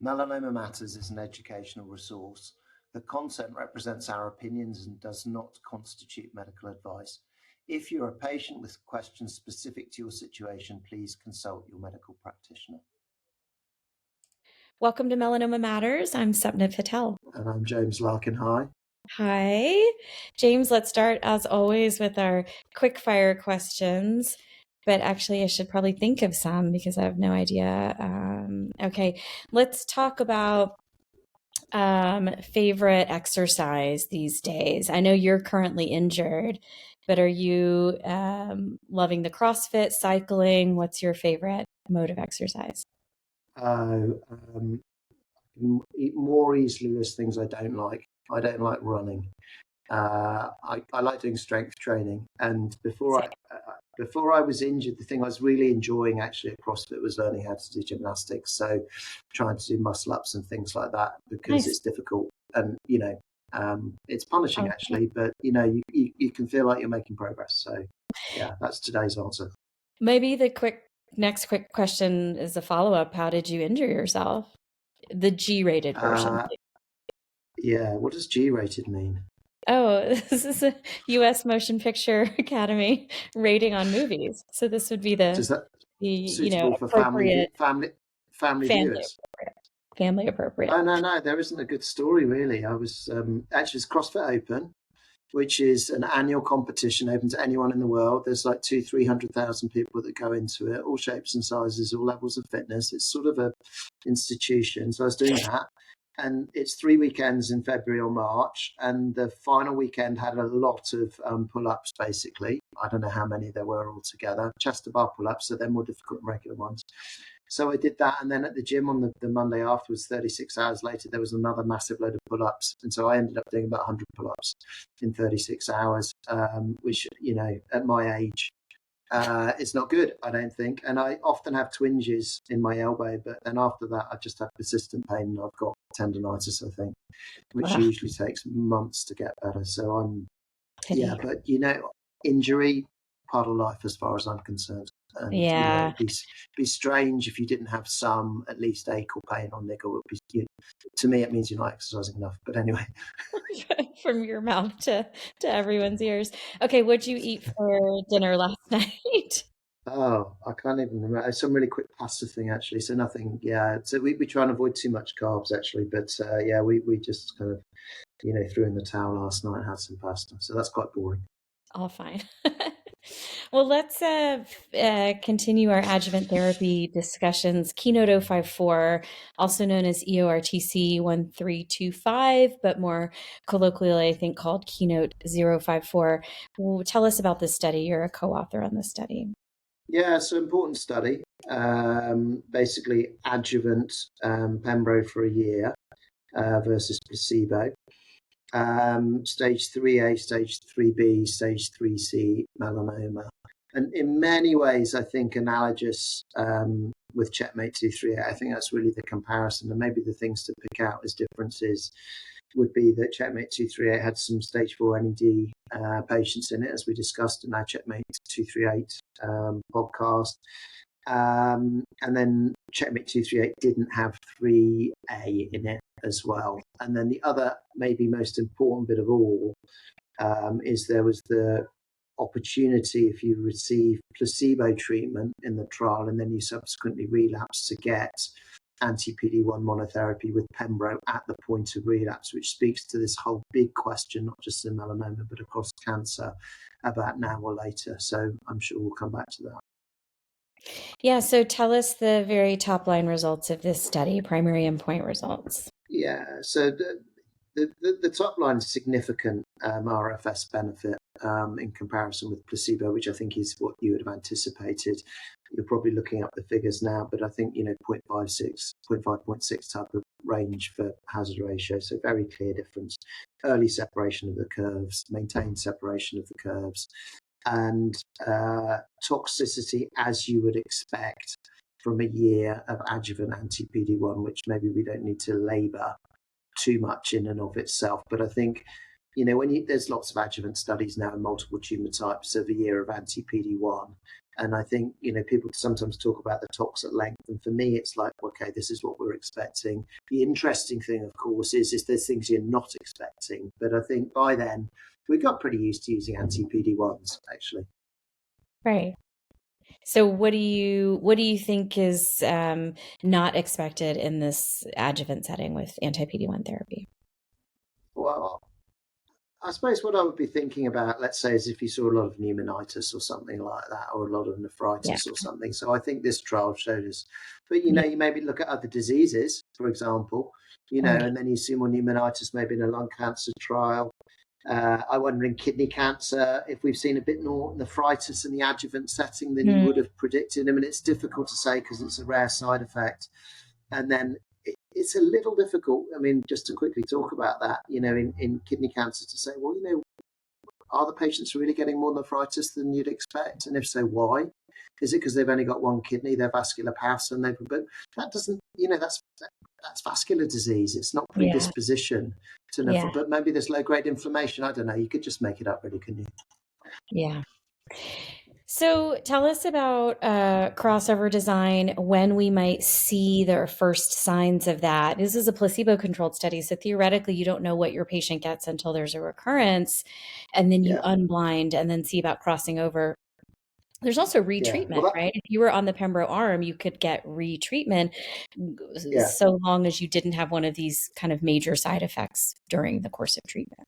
Melanoma Matters is an educational resource. The content represents our opinions and does not constitute medical advice. If you're a patient with questions specific to your situation, please consult your medical practitioner. Welcome to Melanoma Matters. I'm Sapna Patel. And I'm James Larkin. Hi. Hi. James, let's start as always with our quick fire questions. But actually, I should probably think of some because I have no idea. Okay, let's talk about favorite exercise these days. I know you're currently injured, but are you loving the CrossFit, cycling? What's your favorite mode of exercise? More easily list things I don't like. I don't like running. I like doing strength training. And before I was injured, the thing I was really enjoying actually at CrossFit was learning how to do gymnastics. So trying to do muscle ups and things like that because It's difficult and it's punishing actually, but you can feel like you're making progress. So yeah, that's today's answer. Maybe the next quick question is a follow-up. How did you injure yourself? The G-rated version. Yeah, what does G-rated mean? Oh, this is a U.S. Motion Picture Academy rating on movies. So this would be suitable for appropriate family viewers. Family appropriate. Oh no, there isn't a good story really. I was actually it's CrossFit Open, which is an annual competition open to anyone in the world. There's like 300,000 people that go into it, all shapes and sizes, all levels of fitness. It's sort of a institution. So I was doing that. And it's 3 weekends in February or March. And the final weekend had a lot of pull-ups, basically. I don't know how many there were altogether. Chest to bar pull-ups, so they're more difficult than regular ones. So I did that. And then at the gym on the Monday afterwards, 36 hours later, there was another massive load of pull-ups. And so I ended up doing about 100 pull-ups in 36 hours, which, at my age, it's not good, I don't think. And I often have twinges in my elbow, but then after that, I just have persistent pain and I've got tendonitis, I think, which usually takes months to get better. So but injury, part of life as far as I'm concerned. And, it'd be strange if you didn't have some at least ache or pain or niggle. To me, it means you're not exercising enough. But anyway. From your mouth to everyone's ears. Okay, what'd you eat for dinner last night? Oh, I can't even remember. It's some really quick pasta thing, actually. So nothing, yeah. So we try and avoid too much carbs, actually. But we just kind of, threw in the towel last night and had some pasta. So that's quite boring. All fine. Well, let's continue our adjuvant therapy discussions. Keynote 054, also known as EORTC 1325, but more colloquially, I think, called Keynote 054. Tell us about this study. You're a co-author on this study. Yeah, it's an important study. Basically, adjuvant Pembro for a year versus placebo. Stage 3A, stage 3B, stage 3C melanoma. And in many ways, I think analogous with Checkmate 238. I think that's really the comparison. And maybe the things to pick out as differences would be that Checkmate 238 had some stage 4 NED patients in it, as we discussed in our Checkmate 238 podcast. And then Checkmate 238 didn't have 3A in it as well. And then the other, maybe most important bit of all, is there was the opportunity, if you receive placebo treatment in the trial and then you subsequently relapse, to get anti-PD-1 monotherapy with Pembro at the point of relapse, which speaks to this whole big question, not just in melanoma, but across cancer, about now or later. So I'm sure we'll come back to that. Yeah, so tell us the very top line results of this study, primary endpoint results. Yeah, so the top line is significant RFS benefit in comparison with placebo, which I think is what you would have anticipated. You're probably looking up the figures now, but I think 0.5.6 type of range for hazard ratio. So very clear difference. Early separation of the curves, maintained separation of the curves, and toxicity as you would expect from a year of adjuvant anti-PD-1, which maybe we don't need to labour too much in and of itself. But I think, there's lots of adjuvant studies now in multiple tumour types of a year of anti-PD-1. And I think, people sometimes talk about the tox at length. And for me, it's like, okay, this is what we're expecting. The interesting thing, of course, is there's things you're not expecting. But I think by then, we got pretty used to using anti-PD-1s, actually. Right. So what do you think is not expected in this adjuvant setting with anti-PD-1 therapy? Well, I suppose what I would be thinking about, let's say, is if you saw a lot of pneumonitis or something like that, or a lot of Yeah. nephritis or something. So I think this trial showed us. But, Yeah. you maybe look at other diseases, for example, Right. and then you see more pneumonitis maybe in a lung cancer trial. I wonder in kidney cancer, if we've seen a bit more nephritis in the adjuvant setting than you would have predicted. I mean, it's difficult to say because it's a rare side effect. And then it's a little difficult. I mean, just to quickly talk about that, in kidney cancer to say, well, are the patients really getting more nephritis than you'd expect? And if so, why? Is it because they've only got one kidney, they're vascular paths, but that doesn't, that's vascular disease. It's not predisposition to nephritis, but maybe there's low-grade inflammation. I don't know. You could just make it up, really, couldn't you? Yeah. So tell us about crossover design, when we might see the first signs of that. This is a placebo-controlled study, so theoretically you don't know what your patient gets until there's a recurrence, and then you unblind and then see about crossing over. There's also retreatment, right? If you were on the Pembro arm, you could get retreatment so long as you didn't have one of these kind of major side effects during the course of treatment.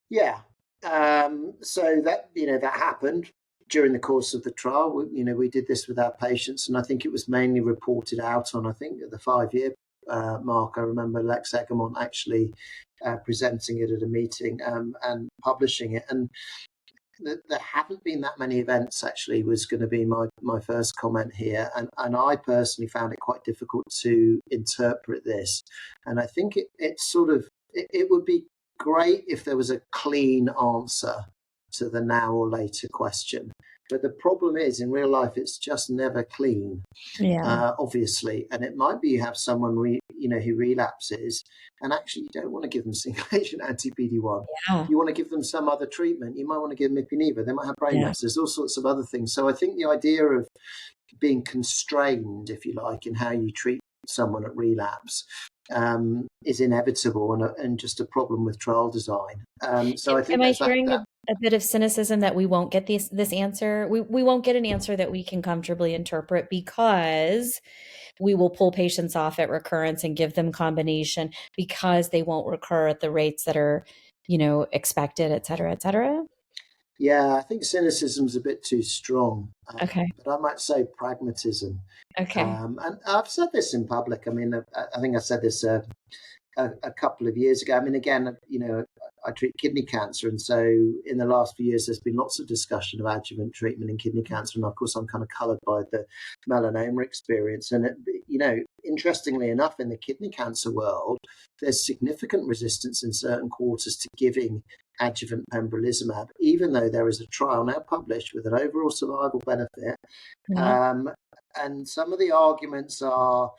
Yeah. So that happened during the course of the trial. We did this with our patients, and I think it was mainly reported out on, I think, the 5-year mark. I remember Lex Egermont actually presenting it at a meeting and publishing it. And there haven't been that many events, actually, was going to be my first comment here. And I personally found it quite difficult to interpret this. And I think it would be great if there was a clean answer to the now or later question. But the problem is, in real life, it's just never clean, obviously. And it might be you have someone who relapses, and actually you don't want to give them single agent anti-PD-1. You want to give them some other treatment. You might want to give them ipi/nivo. They might have brain mets. There's all sorts of other things. So I think the idea of being constrained, if you like, in how you treat someone at relapse is inevitable and just a problem with trial design. So I think am I hearing a bit of cynicism that we won't get this answer? We won't get an answer that we can comfortably interpret because we will pull patients off at recurrence and give them combination because they won't recur at the rates that are, expected, et cetera, et cetera? Yeah, I think cynicism's a bit too strong. Okay. But I might say pragmatism. Okay. And I've said this in public. I mean, I think I said this a couple of years ago. I mean, again, I treat kidney cancer. And so in the last few years, there's been lots of discussion of adjuvant treatment in kidney cancer. And of course, I'm kind of colored by the melanoma experience. And, interestingly enough, in the kidney cancer world, there's significant resistance in certain quarters to giving adjuvant pembrolizumab, even though there is a trial now published with an overall survival benefit. And some of the arguments are,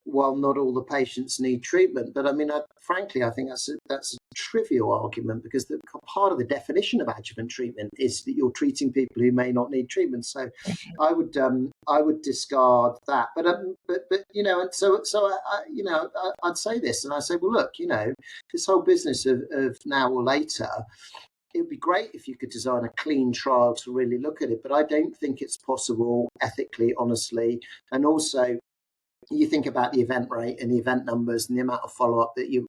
well, not all the patients need treatment. But I mean, frankly, I think that's a trivial argument because part of the definition of adjuvant treatment is that you're treating people who may not need treatment. So I would discard that. But and so I'd say this, and I say, well, look, this whole business of now or later, it would be great if you could design a clean trial to really look at it, but I don't think it's possible ethically, honestly. And also, you think about the event rate and the event numbers and the amount of follow-up that you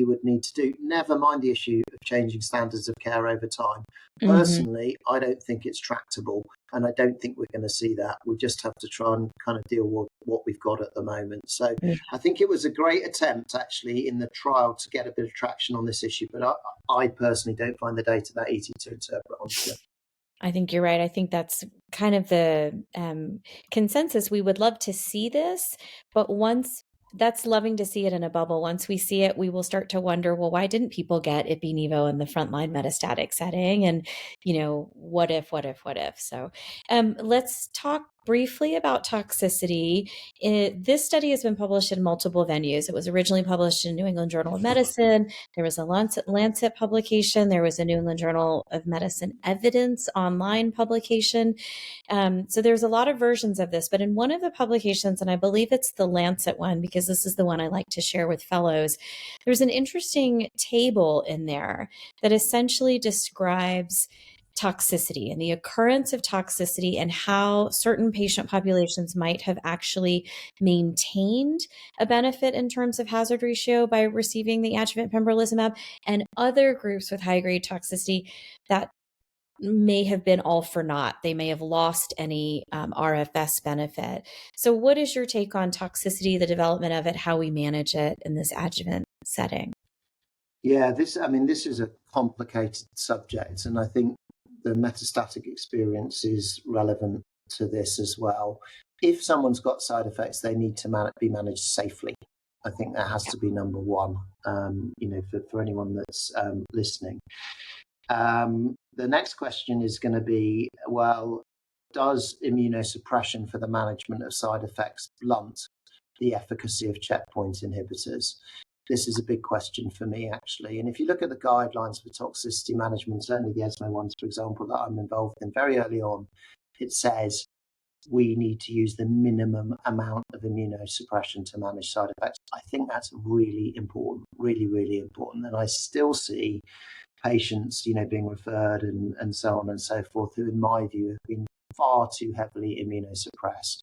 would need to do, never mind the issue of changing standards of care over time. Personally, I don't think it's tractable, and I don't think we're going to see that. We just have to try and kind of deal with what we've got at the moment. So I think it was a great attempt, actually, in the trial to get a bit of traction on this issue, but I personally don't find the data that easy to interpret, honestly. I think you're right. I think that's kind of the consensus. We would love to see this, but that's loving to see it in a bubble. Once we see it, we will start to wonder, well, why didn't people get ipi/nivo in the frontline metastatic setting? And, what if? So let's talk briefly about toxicity. This study has been published in multiple venues. It was originally published in New England Journal of Medicine. There was a Lancet publication. There was a New England Journal of Medicine Evidence online publication. So there's a lot of versions of this, but in one of the publications, and I believe it's the Lancet one, because this is the one I like to share with fellows, there's an interesting table in there that essentially describes toxicity and the occurrence of toxicity and how certain patient populations might have actually maintained a benefit in terms of hazard ratio by receiving the adjuvant pembrolizumab, and other groups with high-grade toxicity that may have been all for naught. They may have lost any RFS benefit. So what is your take on toxicity, the development of it, how we manage it in this adjuvant setting? Yeah, this is a complicated subject, and I think the metastatic experience is relevant to this as well. If someone's got side effects, they need to be managed safely. I think that has to be number one, for anyone that's listening. The next question is going to be, well, does immunosuppression for the management of side effects blunt the efficacy of checkpoint inhibitors? This is a big question for me, actually. And if you look at the guidelines for toxicity management, certainly the ESMO ones, for example, that I'm involved in, very early on, it says we need to use the minimum amount of immunosuppression to manage side effects. I think that's really important, really, really important. And I still see patients, being referred and so on and so forth, who, in my view, have been far too heavily immunosuppressed.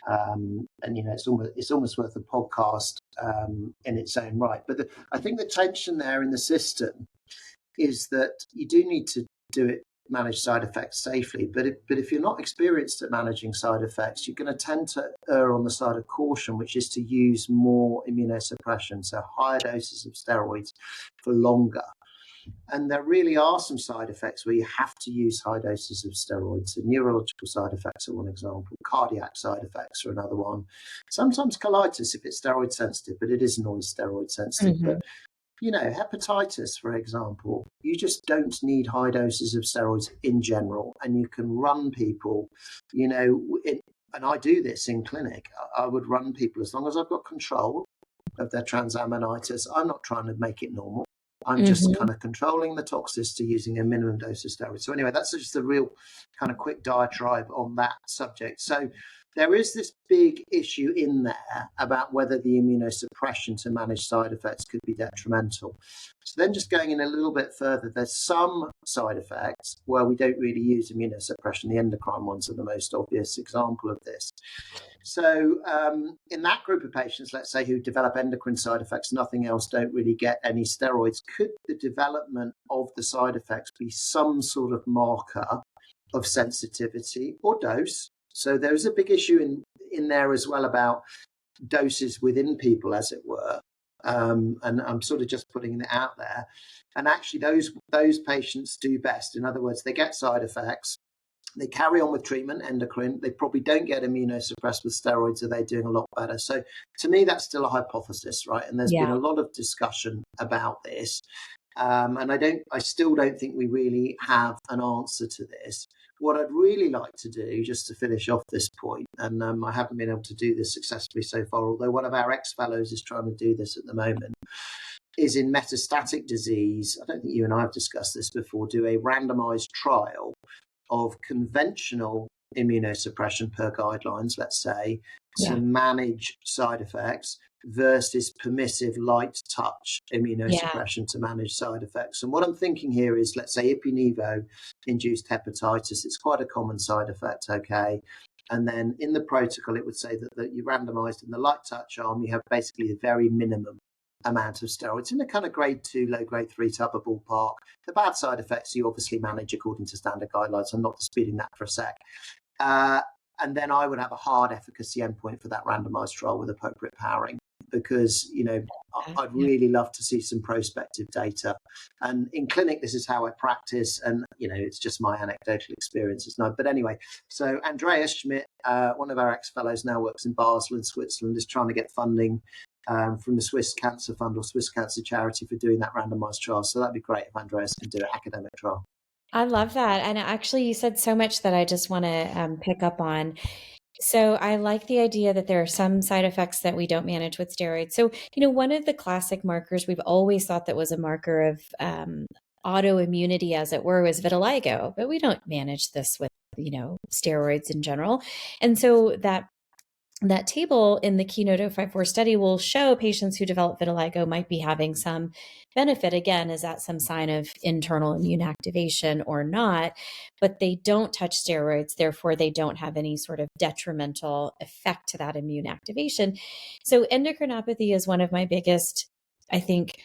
And it's almost worth a podcast in its own right. But I think the tension there in the system is that you do need to manage side effects safely. But if you're not experienced at managing side effects, you're going to tend to err on the side of caution, which is to use more immunosuppression, so higher doses of steroids for longer. And there really are some side effects where you have to use high doses of steroids. So neurological side effects are one example. Cardiac side effects are another one. Sometimes colitis if it's steroid sensitive, but it isn't always steroid sensitive. Mm-hmm. But, hepatitis, for example, you just don't need high doses of steroids in general. And you can run people, and I do this in clinic. I would run people as long as I've got control of their transaminitis. I'm not trying to make it normal. I'm just kind of controlling the toxicity using a minimum dose of steroids. So anyway, that's just a real kind of quick diatribe on that subject. So there is this big issue in there about whether the immunosuppression to manage side effects could be detrimental. So then just going in a little bit further, there's some side effects where we don't really use immunosuppression. The endocrine ones are the most obvious example of this. So in that group of patients, let's say, who develop endocrine side effects, nothing else, don't really get any steroids, could the development of the side effects be some sort of marker of sensitivity or dose? So there's a big issue in there as well about doses within people, as it were. And I'm sort of just putting it out there. And actually, those patients do best. In other words, they get side effects. They carry on with treatment, endocrine. They probably don't get immunosuppressed with steroids, so they're doing a lot better. So to me, that's still a hypothesis, right? And there's been a lot of discussion about this. And I still don't think we really have an answer to this. What I'd really like to do, just to finish off this point, and I haven't been able to do this successfully so far, although one of our ex-fellows is trying to do this at the moment, is in metastatic disease. I don't think you and I have discussed this before, do a randomized trial of conventional immunosuppression per guidelines, let's say, to manage side effects versus permissive light touch immunosuppression to manage side effects. And what I'm thinking here is, let's say, Ipi/Nivo induced hepatitis. It's quite a common side effect, okay? And then in the protocol, it would say that you randomized in the light touch arm, you have basically the very minimum amount of steroids in a kind of grade 2, low grade 3 type of ballpark. The bad side effects you obviously manage according to standard guidelines. I'm not disputing that for a sec. And then I would have a hard efficacy endpoint for that randomized trial with appropriate powering, because, I'd really love to see some prospective data. And in clinic, this is how I practice. And, it's just my anecdotal experience. It's not. But anyway, so Andreas Schmidt, one of our ex-fellows, now works in Basel in Switzerland, is trying to get funding from the Swiss Cancer Fund or Swiss Cancer Charity for doing that randomized trial. So that'd be great if Andreas can do an academic trial. I love that. And actually, you said so much that I just want to pick up on. So I like the idea that there are some side effects that we don't manage with steroids. So, one of the classic markers we've always thought that was a marker of autoimmunity, as it were, was vitiligo, but we don't manage this with, steroids in general. And so that table in the Keynote 054 study will show patients who develop vitiligo might be having some benefit. Again, is that some sign of internal immune activation or not? But they don't touch steroids, therefore they don't have any sort of detrimental effect to that immune activation. So endocrinopathy is one of my biggest, I think,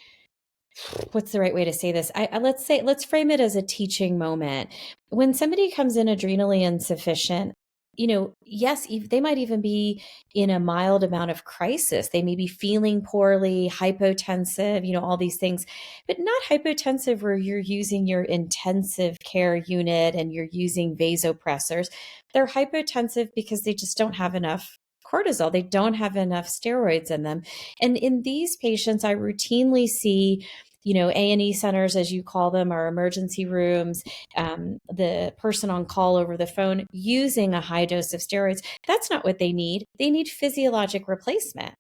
what's the right way to say this? Let's frame it as a teaching moment. When somebody comes in adrenally insufficient, yes, they might even be in a mild amount of crisis. They may be feeling poorly, hypotensive, all these things, but not hypotensive where you're using your intensive care unit and you're using vasopressors. They're hypotensive because they just don't have enough cortisol. They don't have enough steroids in them. And in these patients, I routinely see A&E centers, as you call them, our emergency rooms, the person on call over the phone using a high dose of steroids. That's not what they need. They need physiologic replacement.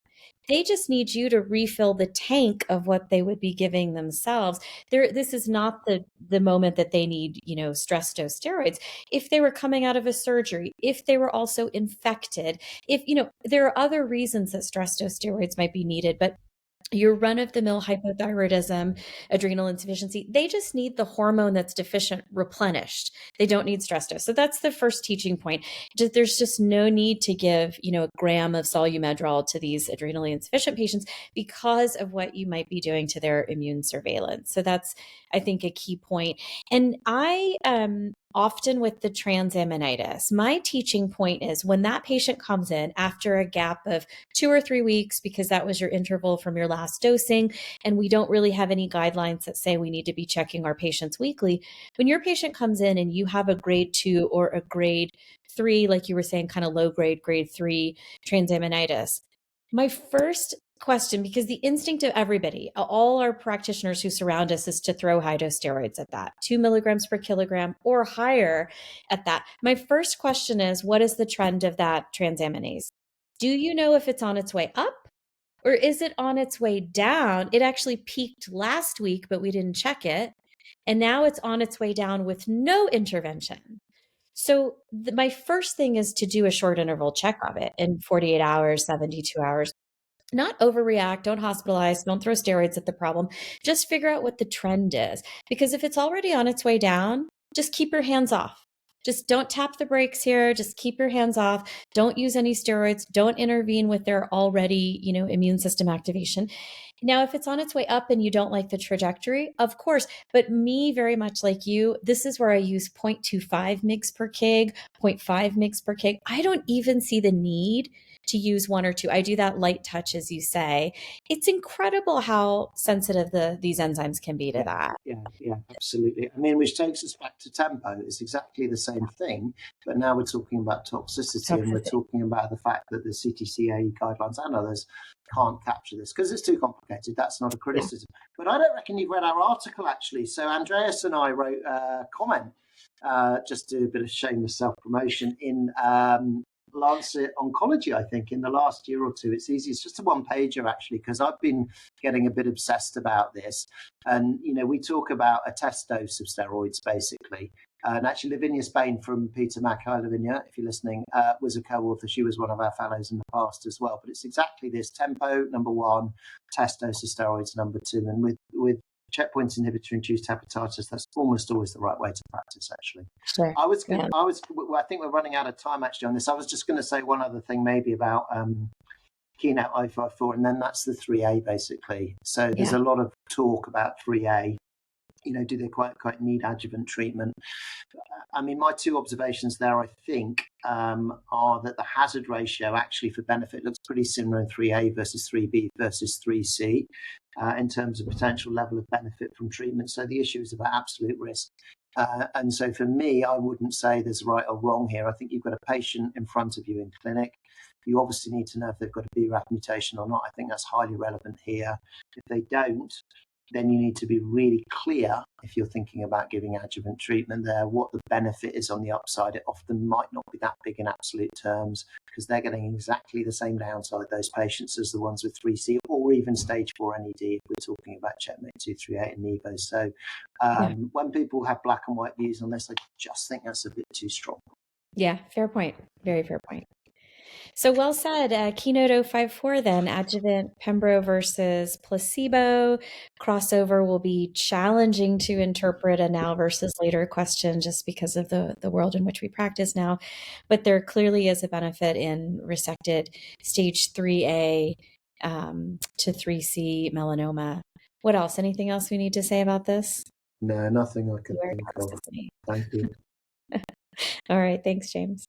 They just need you to refill the tank of what they would be giving themselves. This is not the moment that they need, stress dose steroids. If they were coming out of a surgery, if they were also infected, if, there are other reasons that stress dose steroids might be needed, but your run-of-the-mill hypothyroidism, adrenal insufficiency, they just need the hormone that's deficient replenished. They don't need stress dose. So that's the first teaching point. There's just no need to give, a gram of solumedrol to these adrenally insufficient patients because of what you might be doing to their immune surveillance. So that's, I think, a key point. And I often with the transaminitis, my teaching point is when that patient comes in after a gap of 2 or 3 weeks, because that was your interval from your last dosing, and we don't really have any guidelines that say we need to be checking our patients weekly. When your patient comes in and you have a grade 2 or a grade 3, like you were saying, kind of low grade, grade 3 transaminitis, my first question, because the instinct of everybody, all our practitioners who surround us, is to throw high dose steroids at that, 2 milligrams per kilogram or higher at that. My first question is, what is the trend of that transaminase? Do you know if it's on its way up or is it on its way down? It actually peaked last week, but we didn't check it. And now it's on its way down with no intervention. So my first thing is to do a short interval check of it in 48 hours, 72 hours. Not overreact, don't hospitalize, don't throw steroids at the problem. Just figure out what the trend is. Because if it's already on its way down, just keep your hands off. Just don't tap the brakes here. Just keep your hands off. Don't use any steroids. Don't intervene with their already, immune system activation. Now, if it's on its way up and you don't like the trajectory, of course, but me, very much like you, this is where I use 0.25 mg per kg, 0.5 mg per kg. I don't even see the need to use 1 or 2. I do that light touch, as you say. It's incredible how sensitive these enzymes can be to that. Yeah, absolutely. I mean, which takes us back to tempo. It's exactly the same thing, but now we're talking about toxicity. And we're talking about the fact that the CTCA guidelines and others can't capture this because it's too complicated. That's not a criticism. But I don't reckon you've read our article, actually. So Andreas and I wrote a comment, just to do a bit of shameless self-promotion, in Lancet Oncology, I think, in the last year or two. It's easy. It's just a one-pager, actually, because I've been getting a bit obsessed about this. And, we talk about a test dose of steroids, basically. And actually, Lavinia Spain from Peter Mac, hi Lavinia, if you're listening, was a co-author. She was one of our fellows in the past as well. But it's exactly this: tempo, number 1, test dose of steroids, number 2. And with checkpoint inhibitor-induced hepatitis, that's almost always the right way to practice, actually. Sure. I think we're running out of time, actually, on this. I was just going to say one other thing maybe about Keynote 054, and then that's the 3A, basically. So there's a lot of talk about 3A. Do they quite need adjuvant treatment? I mean, my 2 observations there, I think, are that the hazard ratio actually for benefit looks pretty similar in 3A versus 3B versus 3C in terms of potential level of benefit from treatment. So the issue is about absolute risk. And so for me, I wouldn't say there's right or wrong here. I think you've got a patient in front of you in clinic. You obviously need to know if they've got a BRAF mutation or not. I think that's highly relevant here. If they don't, then you need to be really clear if you're thinking about giving adjuvant treatment there, what the benefit is on the upside. It often might not be that big in absolute terms because they're getting exactly the same downside, those patients, as the ones with 3C or even stage 4 NED if we're talking about checkmate 238 and Nivo. So when people have black and white views on this, I just think that's a bit too strong. Yeah, fair point. Very fair point. So well said. Keynote 054 then, adjuvant Pembro versus placebo. Crossover will be challenging to interpret a now versus later question just because of the world in which we practice now. But there clearly is a benefit in resected stage 3A to 3C melanoma. What else? Anything else we need to say about this? No, nothing I can think of. Toxicity. Thank you. All right. Thanks, James.